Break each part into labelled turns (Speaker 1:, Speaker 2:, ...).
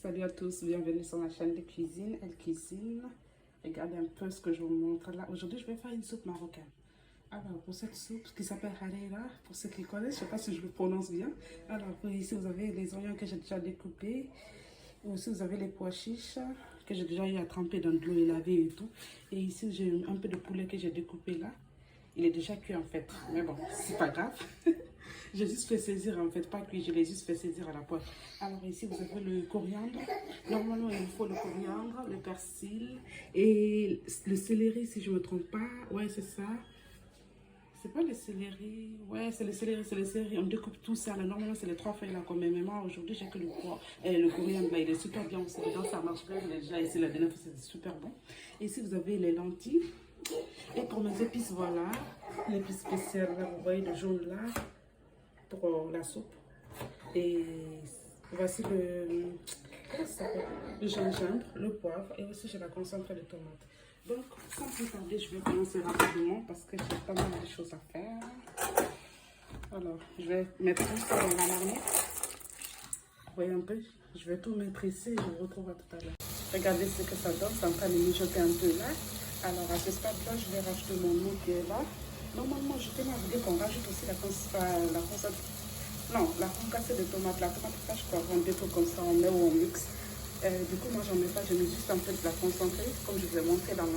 Speaker 1: Salut à tous, bienvenue sur ma chaîne de cuisine, Elle Cuisine. Regardez un peu ce que je vous montre là. Aujourd'hui, je vais faire une soupe marocaine. Alors, pour cette soupe qui s'appelle harira, pour ceux qui connaissent, je ne sais pas si je le prononce bien. Alors, ici, vous avez les oignons que j'ai déjà découpés. Aussi, vous avez les pois chiches que j'ai déjà eu à tremper dans de l'eau et laver et tout. Et ici, j'ai un peu de poulet que j'ai découpé là. Il est déjà cuit en fait, mais bon, c'est pas grave. J'ai juste fait saisir en fait, pas cuit, je l'ai juste fait saisir à la poêle. Alors ici, vous avez le coriandre. Normalement, il faut le coriandre, le persil et le céleri, si je ne me trompe pas. Ouais, c'est ça. C'est pas le céleri. Ouais, c'est le céleri, c'est le céleri. On découpe tout ça. Là. Normalement, c'est les trois feuilles là quand même. Mais moi, aujourd'hui, j'ai que le coriandre là. Il est super bien aussi dedans. Ça marche bien. Je l'ai déjà ici la dernière fois, c'est super bon. Ici, vous avez les lentilles. Et pour mes épices, voilà. L'épice spéciale, là, vous voyez le jaune là. Pour la soupe. Et voici le gingembre, le poivre. Et aussi, j'ai la concentrée de tomate. Donc, sans plus tarder, je vais commencer rapidement parce que j'ai pas mal de choses à faire. Alors, je vais mettre tout ça dans la marmite. Vous voyez un peu, je vais tout mettre ici et je vous retrouve à tout à l'heure. Regardez ce que ça donne, c'est en train de mijoter un peu là. Alors, à ce stade-là, je vais rajouter mon eau qui est là. Normalement, je tenais à vous dire qu'on rajoute aussi la concassée de tomate. La tomate fraîche, quoi, on découpe comme ça, on met ou on mixe. Du coup, moi, j'en mets pas, je mets juste un peu de la concentrée, comme je vous ai montré dans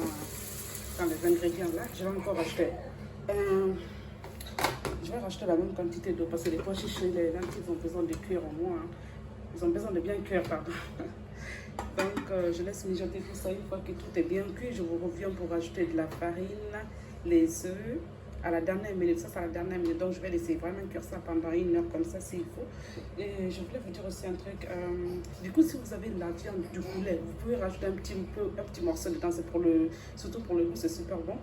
Speaker 1: les ingrédients là. Je vais encore rajouter je vais rajouter la même quantité d'eau parce que les pois chiches et les lentilles ont besoin de cuire au moins. Hein. Ils ont besoin de bien cuire, pardon. Donc, je laisse mijoter tout ça. Une fois que tout est bien cuit, je vous reviens pour rajouter de la farine, les œufs. À la dernière minute, ça c'est à la dernière minute, donc je vais laisser vraiment cuire ça pendant 1 heure comme ça s'il faut. Et je voulais vous dire aussi un truc, du coup si vous avez de la viande, du poulet, vous pouvez rajouter un petit morceau dedans, c'est surtout pour le goût, c'est super bon.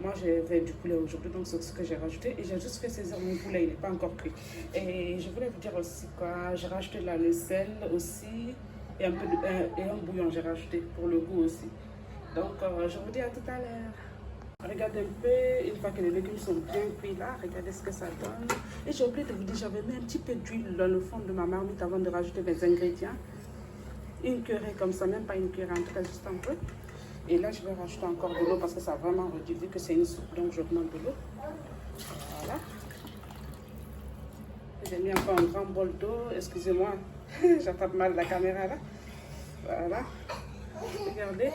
Speaker 1: Moi j'ai du poulet aujourd'hui, donc c'est ce que j'ai rajouté et j'ai juste fait saisir mon poulet, il n'est pas encore cuit. Et je voulais vous dire aussi quoi, j'ai rajouté là le sel aussi et un bouillon j'ai rajouté pour le goût aussi. Donc je vous dis à tout à l'heure. Regardez un peu, une fois que les légumes sont bien cuits là, regardez ce que ça donne. Et j'ai oublié de vous dire, j'avais mis un petit peu d'huile dans le fond de ma marmite avant de rajouter mes ingrédients. Une cuillerée comme ça, même pas une cuillerée, en tout cas juste un peu. Et là, je vais rajouter encore de l'eau parce que ça a vraiment réduit, vu que c'est une soupe, donc je demande de l'eau. Voilà. J'ai mis encore un grand bol d'eau, excusez-moi, j'attrape mal la caméra là. Voilà. Regardez.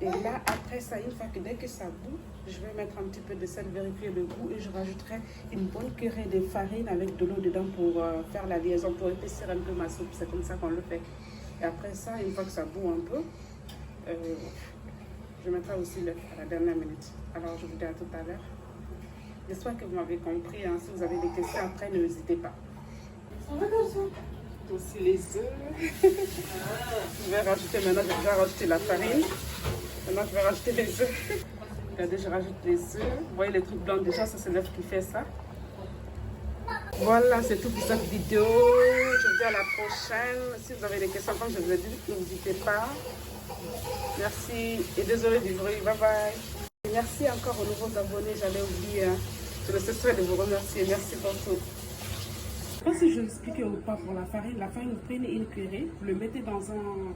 Speaker 1: Et là, après ça, une fois que dès que ça bout, je vais mettre un petit peu de sel, vérifier le goût et je rajouterai une bonne cuillerée de farine avec de l'eau dedans pour faire la liaison, pour épaissir un peu ma soupe. C'est comme ça qu'on le fait. Et après ça, une fois que ça bout un peu, je mettrai aussi l'œuf à la dernière minute. Alors, je vous dis à tout à l'heure. J'espère que vous m'avez compris. Hein. Si vous avez des questions après, n'hésitez pas. Aussi les œufs. Je vais rajouter maintenant, je vais rajouter la farine. Maintenant, je vais rajouter les œufs. Regardez, je rajoute les œufs. Vous voyez les trucs blancs déjà, ça c'est l'œuf qui fait ça. Voilà, c'est tout pour cette vidéo. Je vous dis à la prochaine. Si vous avez des questions, comme je vous ai dit, n'hésitez pas. Merci et désolé du bruit. Bye bye. Et merci encore aux nouveaux abonnés. J'allais oublier. Hein. Je ne cesserai de vous remercier. Merci pour tout. Je ne sais pas si je l'expliquais ou pas pour la farine, vous prenez une cuillerée, vous le mettez dans une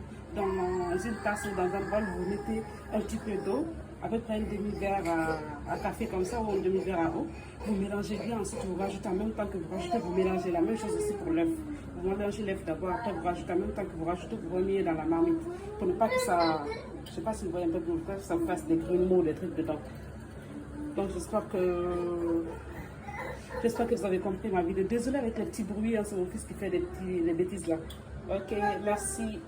Speaker 1: tasse ou dans un bol, vous mettez un petit peu d'eau, à peu près un demi-verre à café comme ça ou un demi-verre à eau. Vous mélangez bien, ensuite vous rajoutez en même temps que vous rajoutez, vous mélangez la même chose aussi pour l'œuf. Vous mélangez l'œuf d'abord, après vous rajoutez en même temps que vous rajoutez, vous remuez dans la marmite. Pour ne pas que ça, je ne sais pas si vous voyez un peu que ça vous fasse des grumeaux, des trucs dedans. Donc j'espère que vous avez compris ma vidéo. Désolée avec les petits bruits, hein, c'est mon fils qui fait des bêtises là. Ok, merci.